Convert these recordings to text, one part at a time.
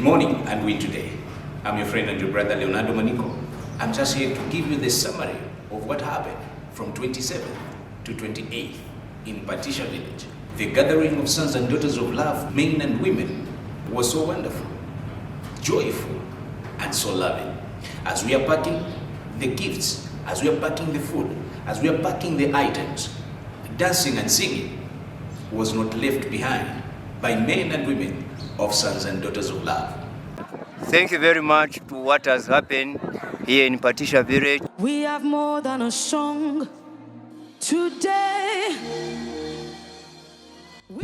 morning and win today. I'm your friend and your brother Leonardo Manico. I'm just here to give you the summary of what happened from 27th to 28th in MPATISHA village. The gathering of sons and daughters of love, men and women, was so wonderful, joyful, and so loving. As we are packing the gifts, as we are packing the food, as we are packing the items, dancing and singing was not left behind by men and women of sons and daughters of love. Thank you very much to what has happened here in MPATISHA village. We have more than a song today.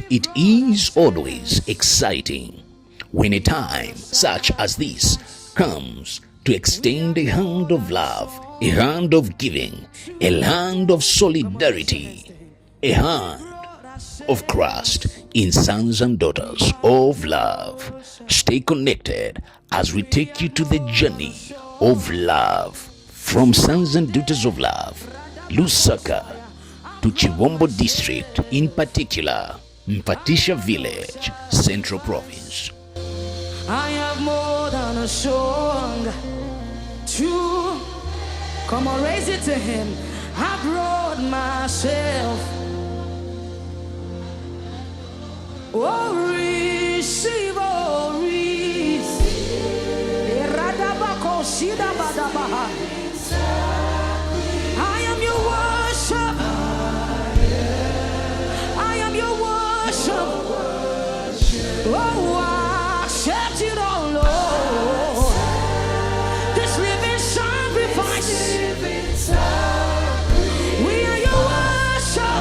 It is always exciting when a time such as this comes to extend a hand of love, a hand of giving, a hand of solidarity, a hand of Christ in sons and daughters of love. Stay connected as we take you to the journey of love from sons and daughters of love, Lusaka to Chibombo district, in particular MPATISHA village, Central Province. I have more than a song to come on, raise it to him. I brought myself. Oh, receive, oh, receive. I am your worship. I am your worship. Oh, accept it all, Lord. This living sacrifice. We are your worship.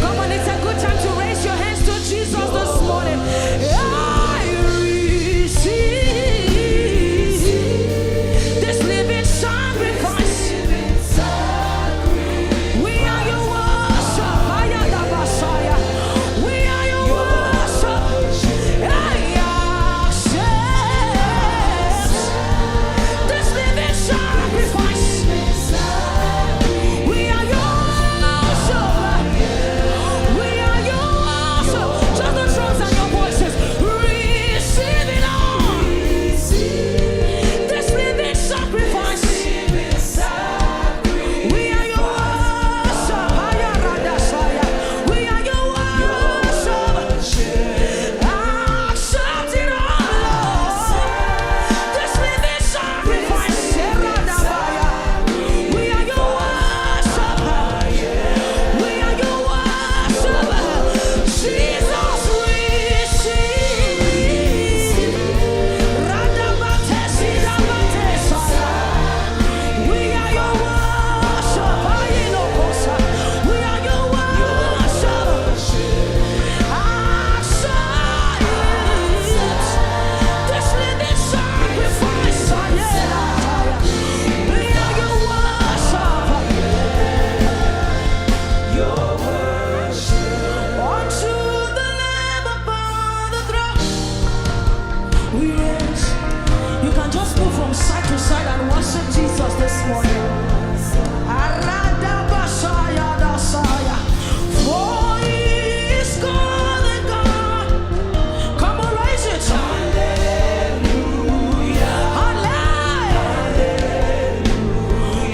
Come on, it's a good time to raise your hands to Jesus this morning. I receive this living sacrifice. We are your worship. We are your worship. I accept this living sacrifice. We are your worship. We are your worship. Just the drums and your voices. Receive it all. This living sacrifice. We are your worship. We are your worship. Accept it all. This living sacrifice. We are your worship. We are your worship. Jesus, receive. We are your worship. We are your worship. Accept this living sacrifice. We are your worship. Your worship. Unto the Lamb upon the throne. We raise. You can just move from side to side and worship Jesus this morning. For he is God and God. Come on, raise it. Hallelujah.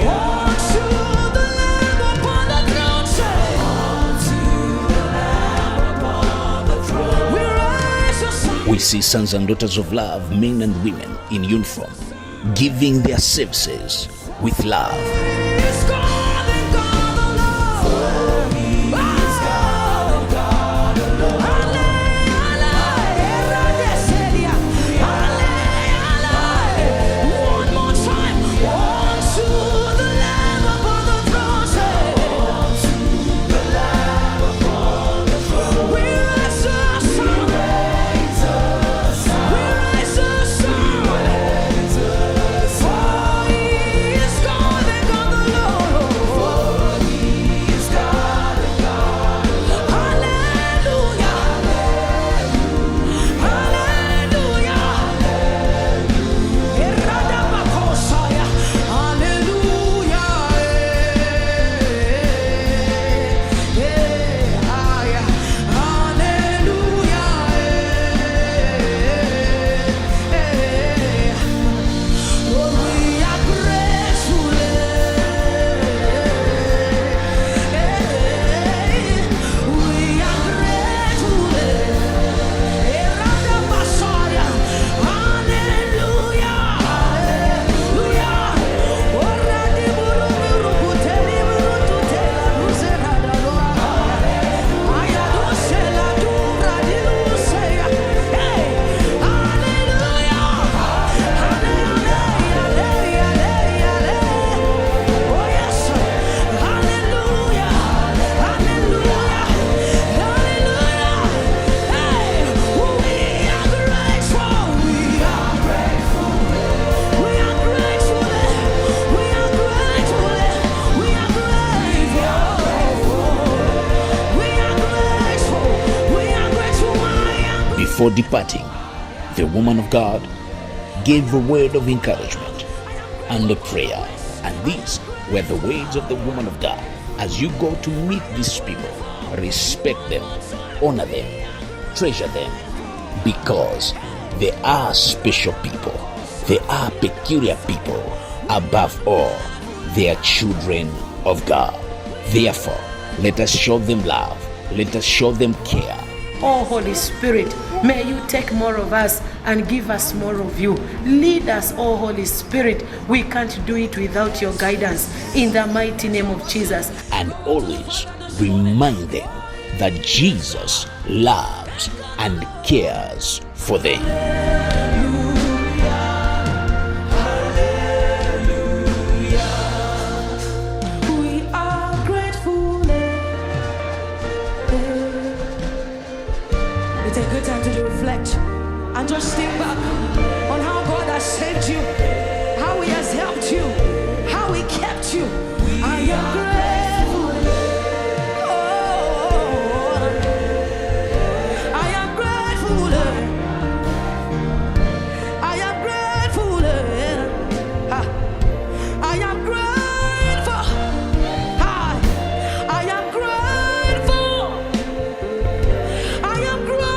Unto the Lamb upon the throne. Say, unto the Lamb upon the throne. We raise a song. We see sons and daughters of love, men and women in uniform, giving their services with love. It's God and God alone. It's God and God alone. One more time. Unto the Lamb upon the throne. Say, unto the Lamb upon the throne. We raise a sound. We raise a sound. For he is God and God alone. Before departing, the woman of God gave a word of encouragement and a prayer. And these were the words of the woman of God. As you go to meet these people, respect them, honor them, treasure them, because they are special people. They are peculiar people. Above all, they are children of God. Therefore, let us show them love. Let us show them care. Oh, Holy Spirit, may you take more of us and give us more of you. Lead us, oh Holy Spirit. We can't do it without your guidance. In the mighty name of Jesus. And always remind them that Jesus loves and cares for them. We are grateful. It's a good time to reflect and just think back on how God has saved you, how He has helped you, how He kept you. I am grateful. Oh, I am grateful. I am grateful. I am grateful. I am grateful. I am grateful.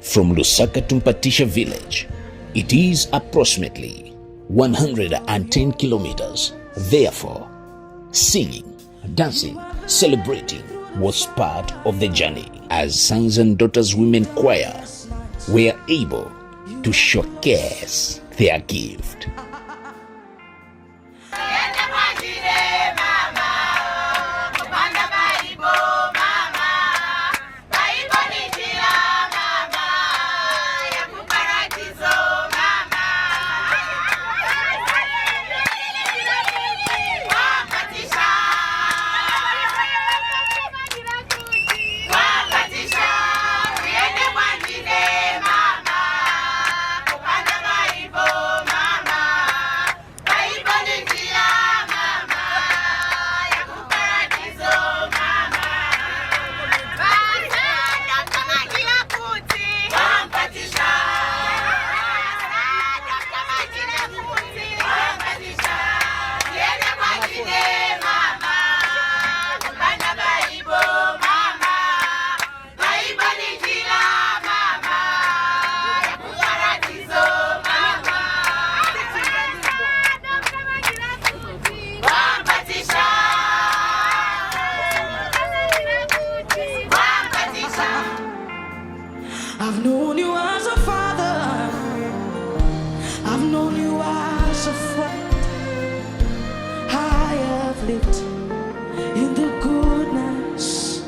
From Lusaka to MPATISHA village, it is approximately 110 kilometers. Therefore, singing, dancing, celebrating was part of the journey, as Sons and Daughters Women Choir were able to showcase their gift. I've known you as a father. I've known you as a friend. I have lived in the goodness.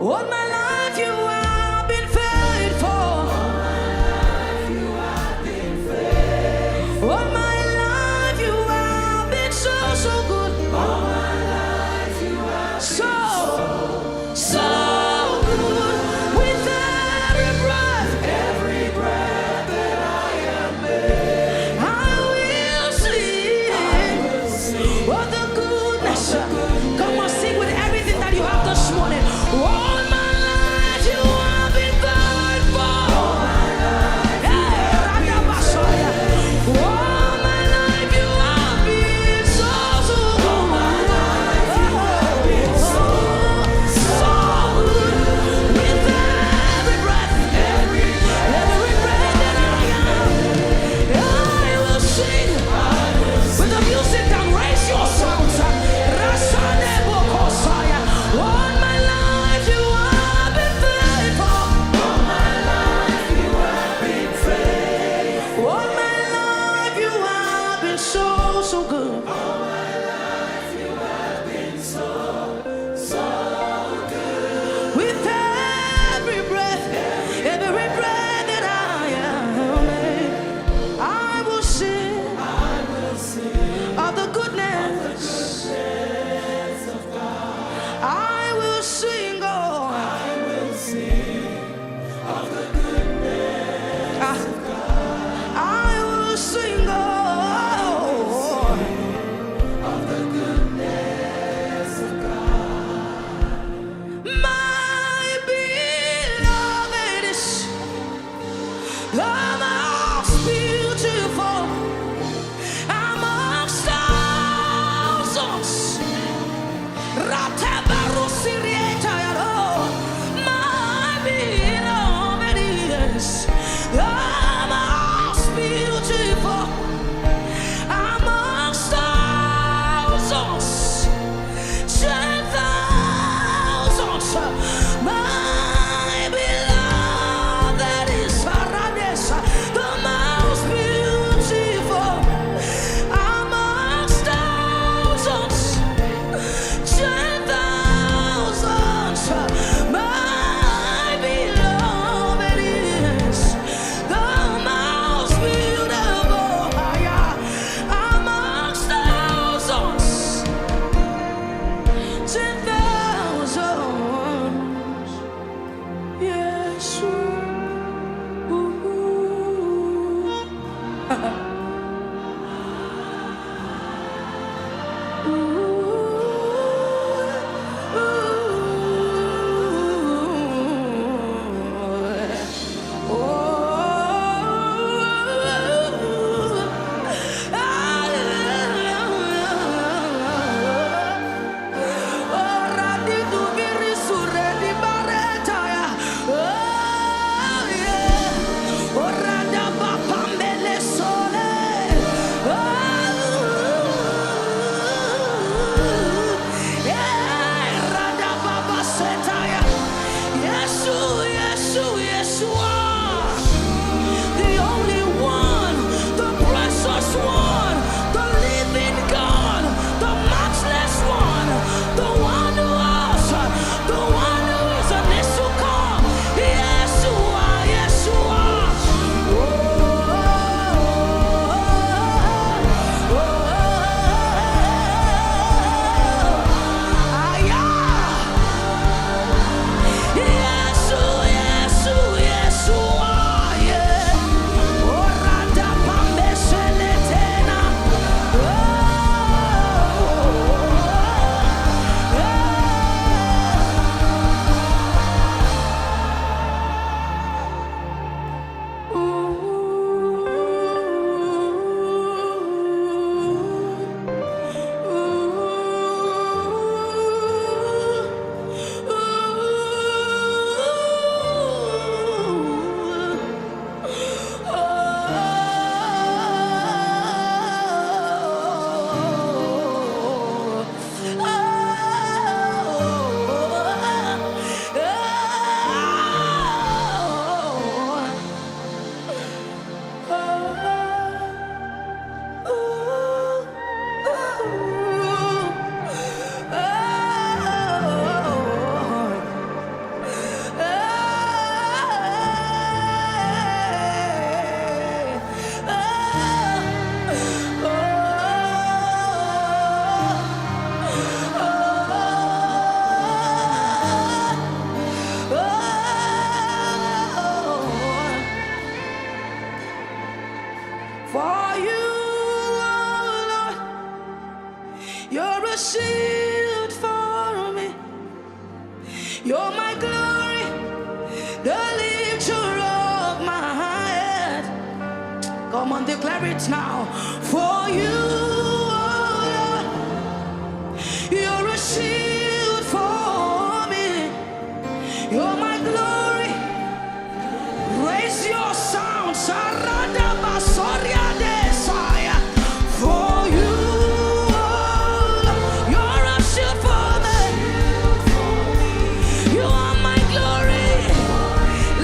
All my life you have been faithful. All my life you have been faithful. All my life you have been so good. All my life you have been so good. With every breath that I am made, I shield for me. You're my glory, the lifter of my head. Come on, declare it now. For you, oh Lord, you're a shield for me. You're my glory. Raise your sound. Sarada basoria desire. For you, oh Lord, you're a shield for me. You are my glory.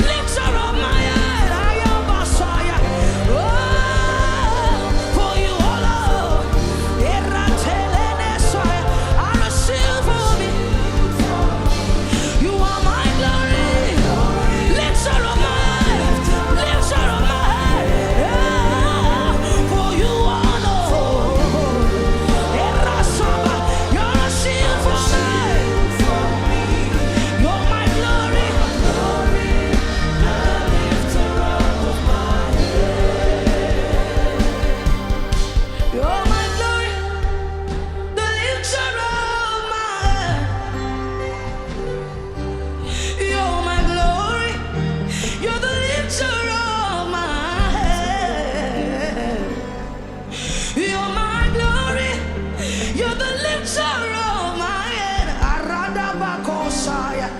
Lifter of my head. I am Messiah. Oh, for you, oh Lord. Are a shield for me. You are my glory. Lifter of my head. Lifter of my head. Yeah. For you, oh Lord. You're a shield for me. You're my glory. You're my glory, the lifter of my head. You're my glory, you're the lifter of my head. You're my glory, you're the lifter of my head. Aradabakosaya.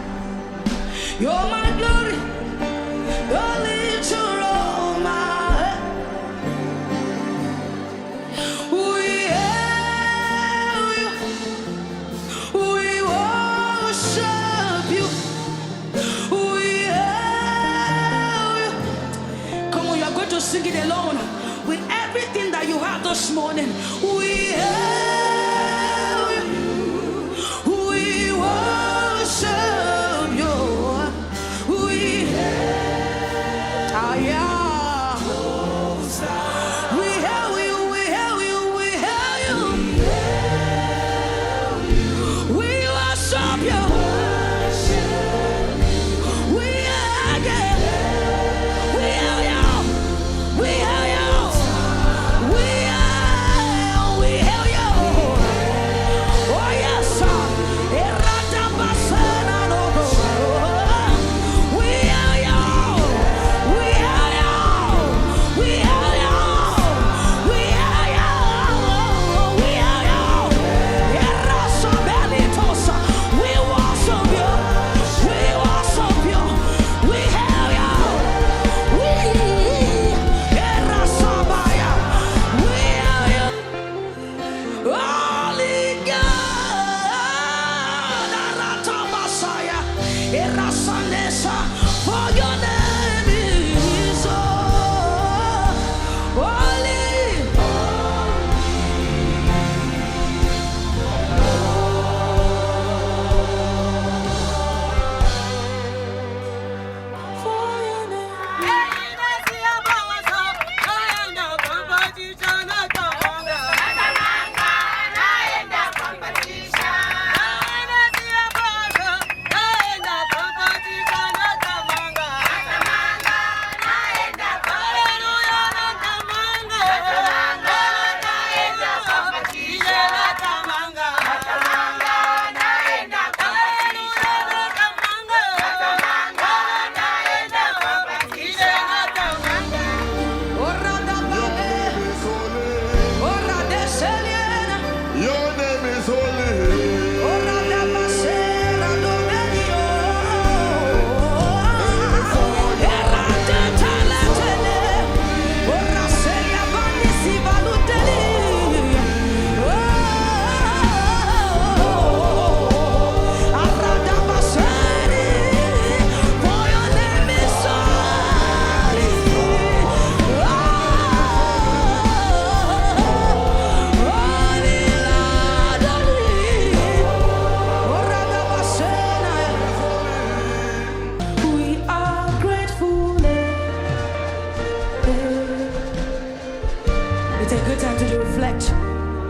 You're my glory, the lifter of my head. We hail you, we worship you, we hail you. Come on, you are going to sing it alone with everything that you have this morning. We hail you, we worship you, we hail. Ah, yeah. We hail you, we hail you, we hail you. We worship you. We again.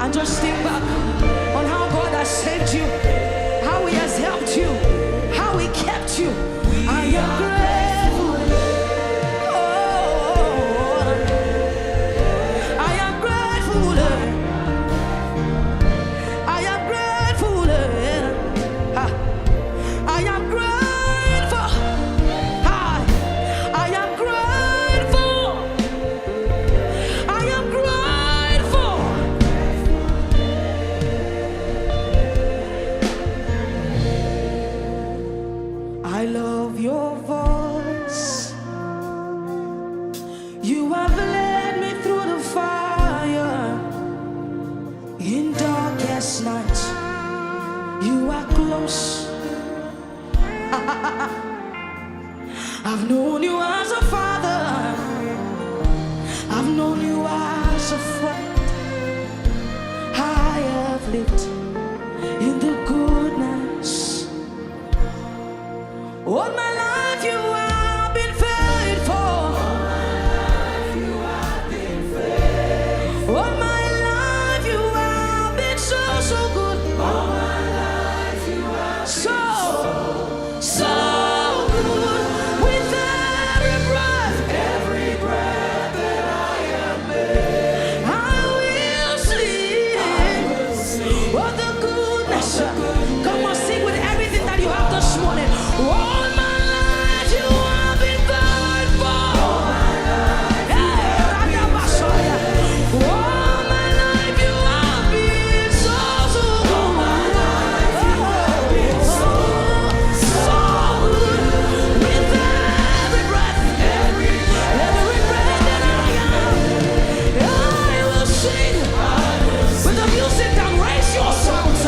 and just think back on how God has saved you, how He has helped you, how He kept you. I am grateful. Oh, I am grateful. I am grateful. I am grateful. I am grateful. I am grateful. I love your voice. You have led me through the fire in darkest night. You are close. I've known you as a father. I've known you as a friend. I have lived in the goodness. All my life you have been faithful. All my life you have been faithful. All my life you have been so good. All my life you have been so good. With every breath that I am made, I will sing of the goodness. Come on, sing with everything that you have this morning. All my life you have been faithful. All my life all my life you have been so good. All my life you have been so good. With every breath that I am, I will sing. With the music down, raise your sounds.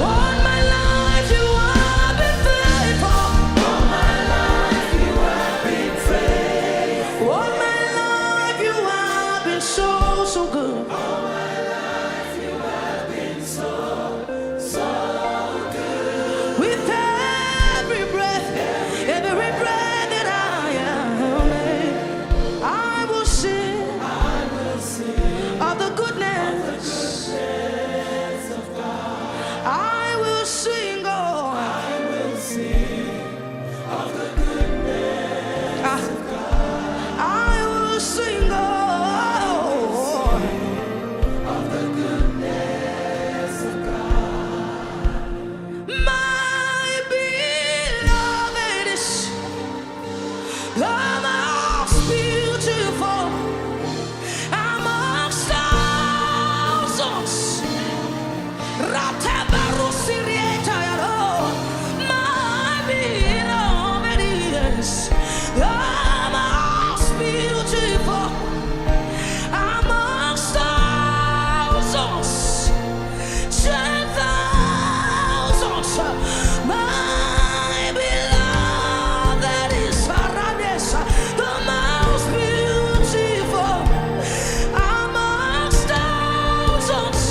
All my life you have been faithful. All my life you have been faithful. All my life you have been so good. All my life you have been so good. With every breath that I am, I will sing of the goodness of God. I will sing, oh, I will sing of the goodness of God. I will sing, oh, of the goodness of God. My beloved is the most beautiful amongst thousands. My beloved is the most beautiful amongst thousands, 10,000s. My beloved is the most beautiful amongst thousands,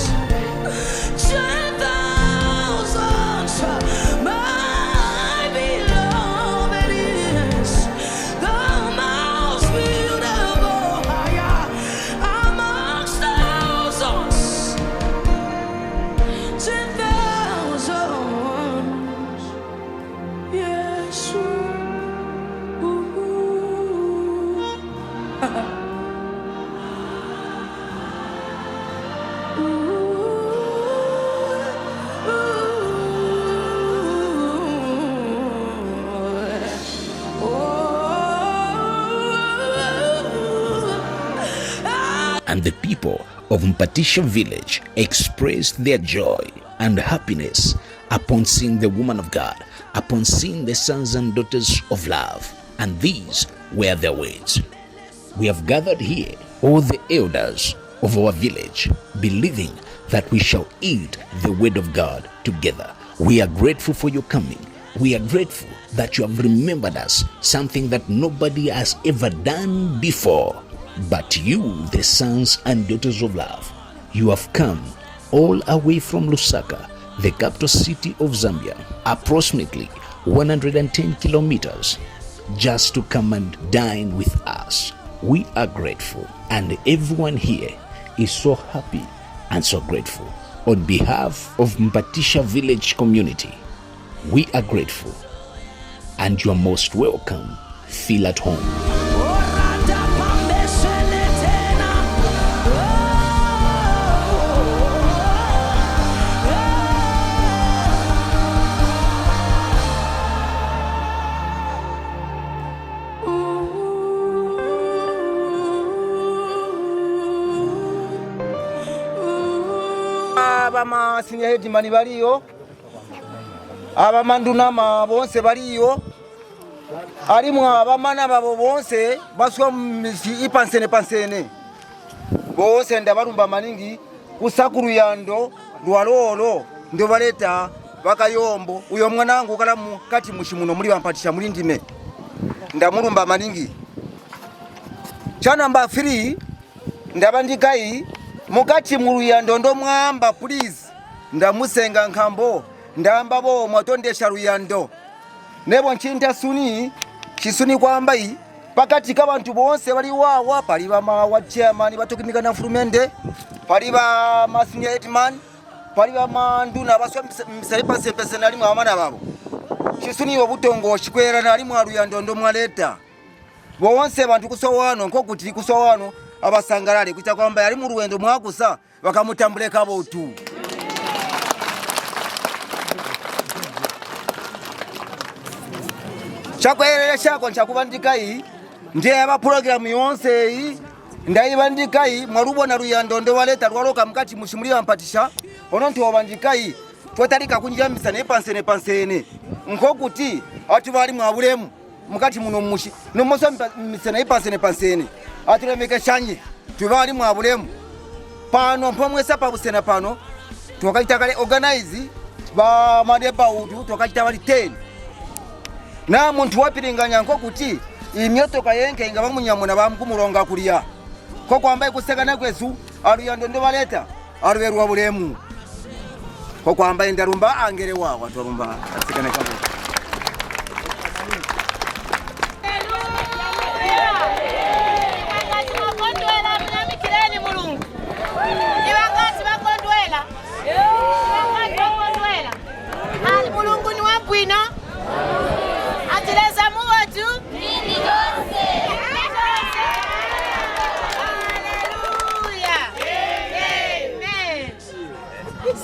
10,000s. My beloved is the most beautiful amongst thousands, 10,000s. Yes. And the people of MPATISHA village expressed their joy and happiness upon seeing the woman of God, upon seeing the sons and daughters of love. And these were their words: we have gathered here, all the elders of our village, believing that we shall eat the word of God together. We are grateful for your coming. We are grateful that you have remembered us, something that nobody has ever done before. But you, the sons and daughters of love, you have come all away from Lusaka, the capital city of Zambia, approximately 110 kilometers, just to come and dine with us. We are grateful, and everyone here is so happy and so grateful. On behalf of MPATISHA Village Community, we are grateful and you are most welcome. Feel at home. Abama senior headman baliyo, abamandunama bonse baliyo, alimu abamana babo bonse baswa misi ipansene bonse ndabarumba maningi kusakuru yando lwalolo ndo baleta bakayombo uyo mwanangu kalamu kati mushimuno muri bampatisha muri ndime ndamurumba maningi chana mba 3 ndabandikai mukati muruyando ndo mwamba please ndamusenga nkambo ndamba bo mwatondesha ruyando nebo nchinda suni chisuni kwambai pakati kabantu bonse bali wawa pali ba chairman batokimika na furumende pali ba senior headman pali ba manduna baswa msalipa sempese nali mwamana babo chisuni obutongo shikwera nali mwa ruyando ndo mwaleta bonse bantu kusowano nko kuti kusowano abasangalale kuita kwamba yali mu ruwendo mwakusa bakamutambuleka botu chakwelele chako nchakubandika iyi ndiye aba program yonse iyi ndayibandika iyi mwarubona ruyando ndo waleta rwaloka mkati mushimuli bampatisha ono ntobandika iyi twatalika kunjambisa ne pansene nko kuti ati bali mwabulemu mukati muno mushi nomoso misena pansene atulemeke shanye tubali mwabulemu pano mpomwesa pabusena pano twakaita kale organize ba madeba udu twakaita bali 10 na muntu wapilinganya nko kuti imyoto kayenke nga bamunyamuna bamkumuronga kulia ko kwambaye kusekana kwesu aluyando ndo baleta aluberwa bulemu ko kwambaye ndarumba angere wawa twarumba asekana kabo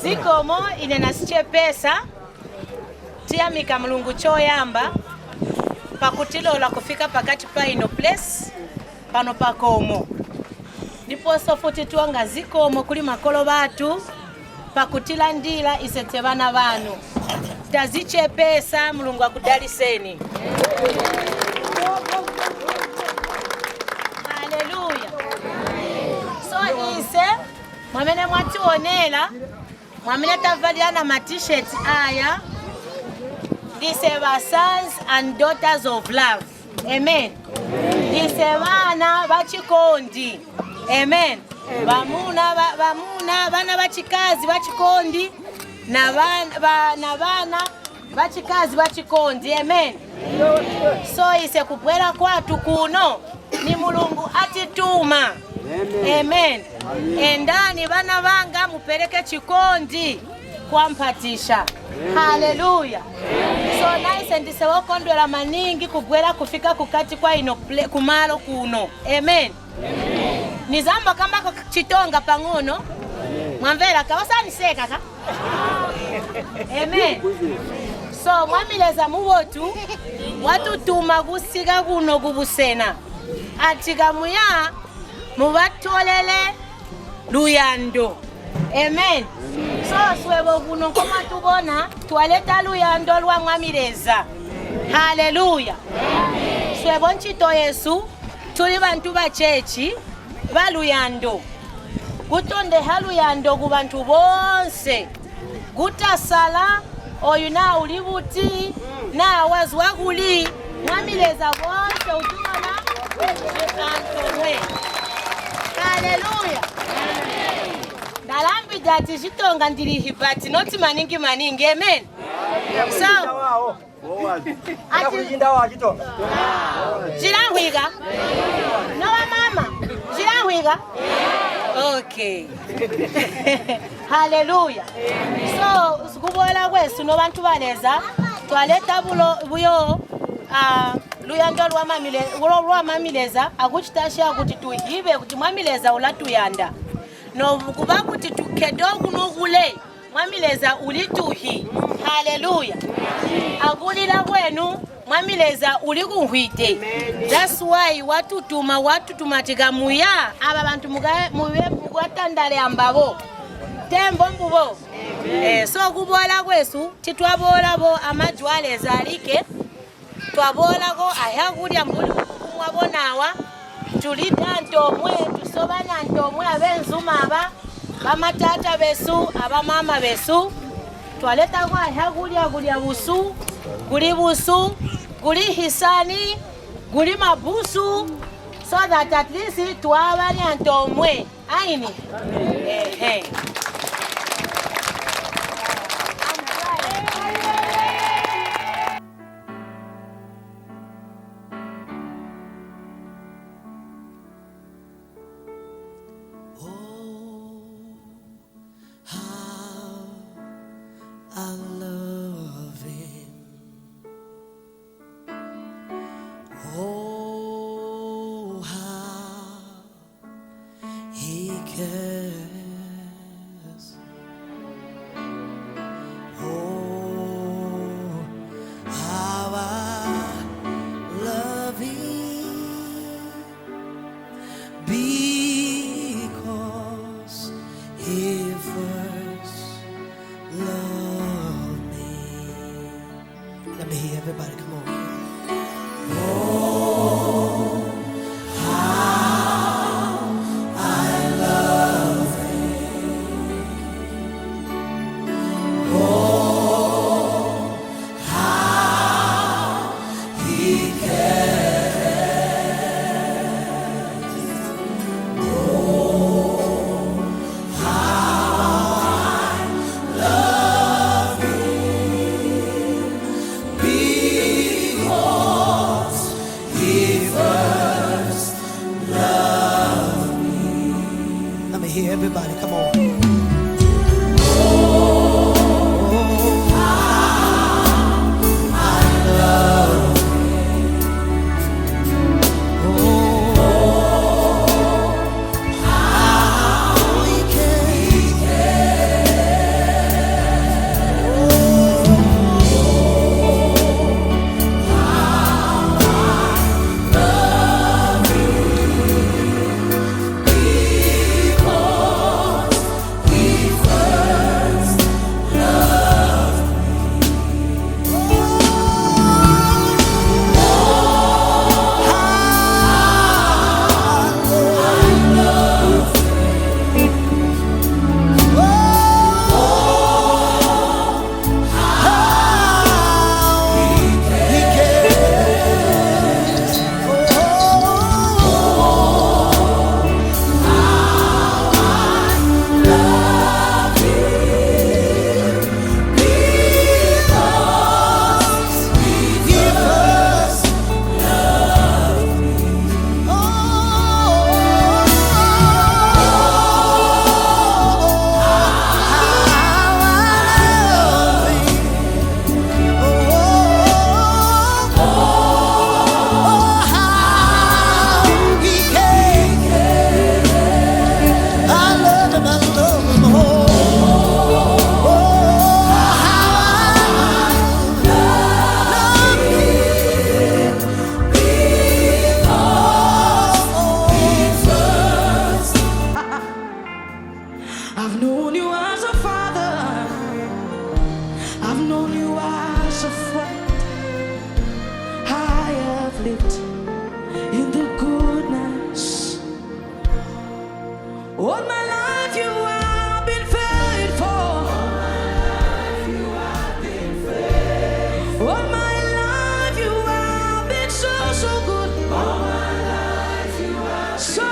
Zikomo inenasiche pesa tiamika mulungu choyamba pakutilola kufika pakati pa ino place pano pakomo ndipo sofuti tuanga zikomo kuli makolo batu pakutila ndila isete bana banu taziche pesa mulungu akudaliseni. Haleluya. So ise mwamene mwatuonela mwamene tavaliana ma t-shirts aya dise ba sons and daughters of love. Amen. Dise bana bachikondi. Amen. Bamuna bana bachikazi bachikondi na bana bachikazi bachikondi. Amen. So ise kubwera kwatu kuno ni mulungu atituma. Amen. Endani bana banga mupeleke chikondi kwa MPATISHA. Haleluya. So nice ndise wakondwela maningi kubwera kufika kukati kwa ino kumalo kuno. Amen. Nizamba kamba chitonga pangono mwamvera kawasani seka ka. Amen. So mwamileza muwotu watu tuma gusiga kuno kubusena atiga muya mubatolele luyando. Amen. So swebo kuno koma tubona twaleta luyando lwa mwamileza. Haleluya. Swebo nchito Yesu tuli bantu ba chechi baluyando gutonde haluyando ku bantu bonse gutasala oyuna ulibuti na wazwa kuli mwamileza bonse utumana antomwe. Haleluya. Dalambi dati jitonga ndiri hibati noti maningi. Amen. So akujinda wa jitonga jirangwiga no mama jirangwiga Okay. Hallelujah. So sikubola kwesu nobantu baleza twaleta buyo luyanda lwamamileza akuchitasha kuti tuhibe kuti mwamileza ulatuyanda no kuba kuti tukedoku nokule mwamileza ulituhi. Hallelujah. Agulira kwenu mwamileza uli kuhwite. That's why watu tigamuya aba bantu mugatandale ambabo tembo mbubo. So kubola kwesu titwabola bo amajwale zalike twabola ko ayakulya mbuli kumwabonawa tulida ntomwe tusobana ntomwe abenzuma aba bamatata besu abamama besu twaleta ko ayakulya busu guli hisani guli mabusu so that at least twabanya ntomwe aini. Everybody, come on. Everybody, come on. I've known you as a father, I've known you as a friend. I have lived in the goodness. All my life you have been faithful. All my life you have been faithful. All my life you have been so good. All my life you have been so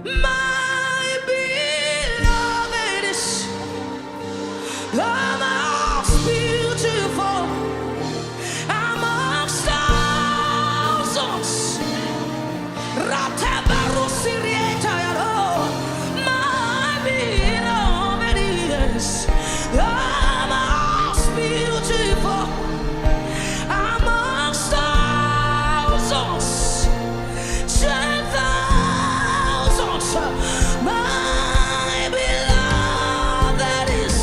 My beloved is the most beautiful amongst thousands. My beloved is the most beautiful amongst thousands. 10,000. My beloved is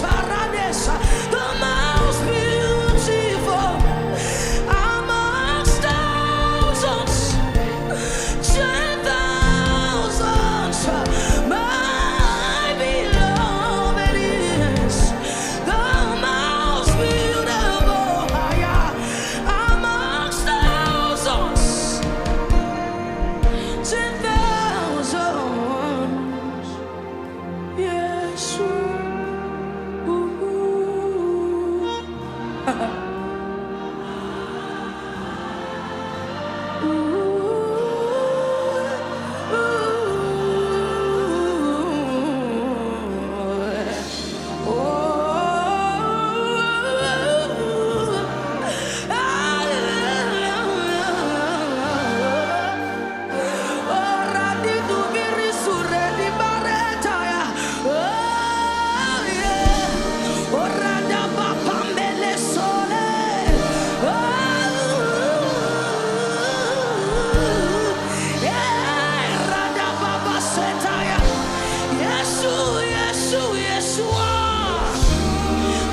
the most beautiful amongst thousands. 10,000. My beloved is the most beautiful amongst thousands. 10,000. Yes.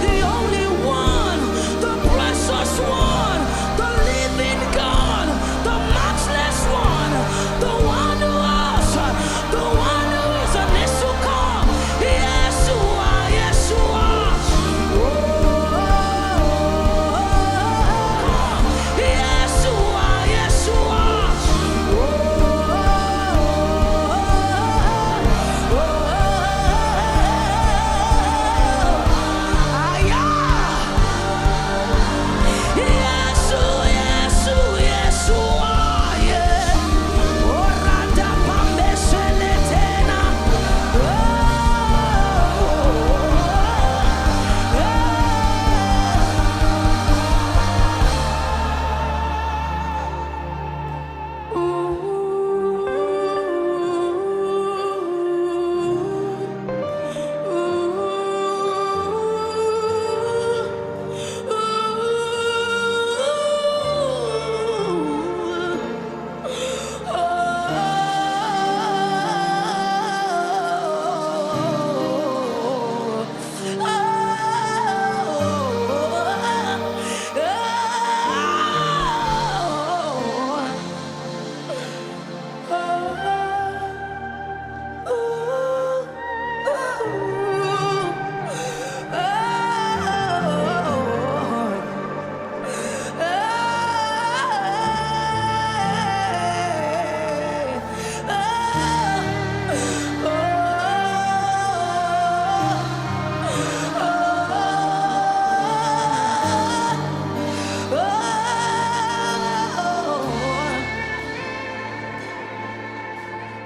The only one, the precious one, the living God, the matchless one, the one who was, the one who is and is to come. Yeshua, Yeshua. Yeshua, Yeshua.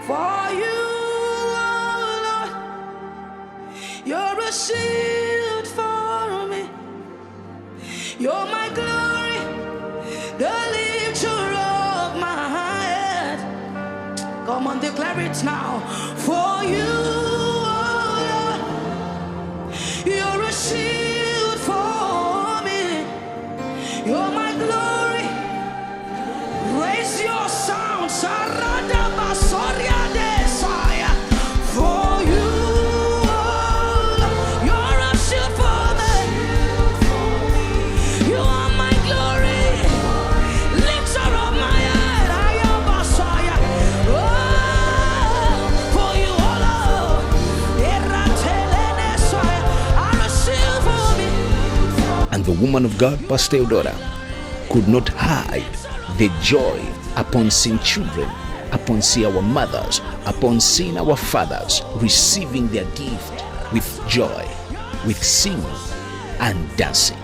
For you, Lord, you're a shield for me. You're my glory, the lifter of my head. Come on, declare it now. For you, Lord, you're a shield for me. You're my glory. Raise your sound, Sarada Basoria Desire. For you, you're a shield for me. You are my glory, lifter of my head. I am Messiah. Oh, for you, oh Lord, are a shield for me. And the woman of God, Pastor Eudora, could not hide the joy upon seeing children, upon seeing our mothers, upon seeing our fathers receiving their gift with joy, with singing and dancing.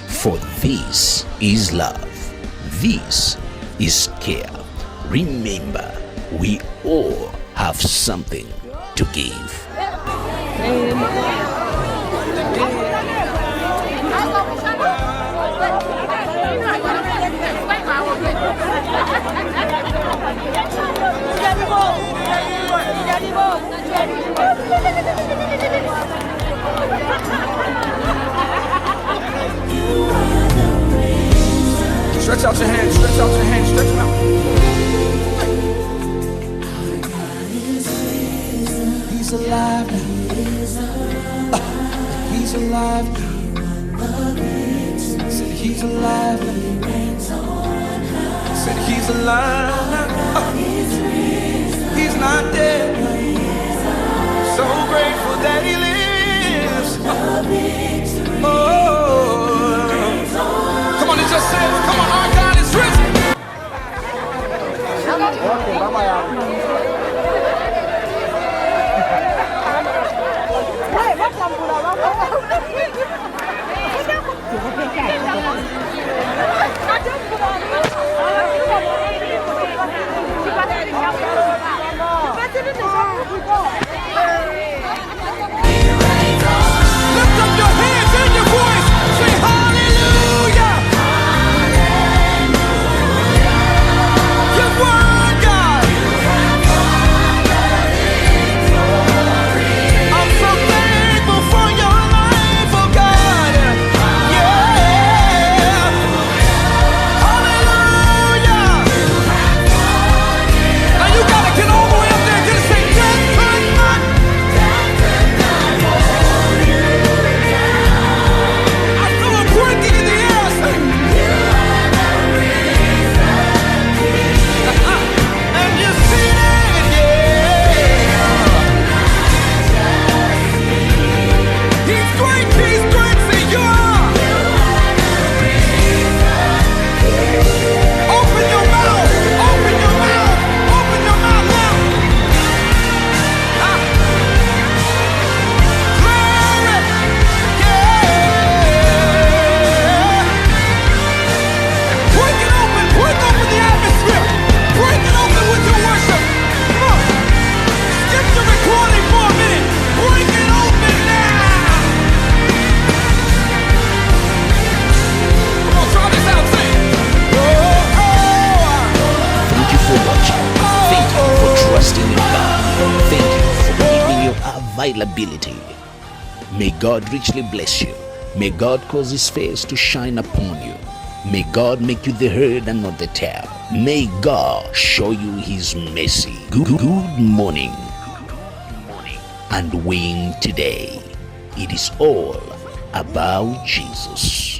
For this is love. This is care. Remember, we all have something to give. Stretch out your hands, stretch out your hands, stretch them out. He's alive. He's alive. Said he's alive. Said he's alive. He's not dead. So grateful that he lives. Oh. Come on, it just says, come on, our God is risen. Lift up your hands and your voice. Say hallelujah. Your word, God. I'm so thankful for your life, oh God. Yeah. Hallelujah. Now you gotta get all the way up there. Get it, say death could not. I feel a breaking in the air. Say, and you see it, yeah. He's great, say you are. Open your mouth, open your mouth, open your mouth now. Glory, yeah. Break it open the atmosphere. Break it open with your worship. Come on. Skip the recording for a minute. Break it open now. Come on, try this out. Sing. Oh, Thank you for watching. Thank you for trusting in God. Thank you for giving your availability. May God richly bless you. May God cause his face to shine upon you. May God make you the head and not the tail. May God show you his mercy. Good morning. And win today. It is all about Jesus.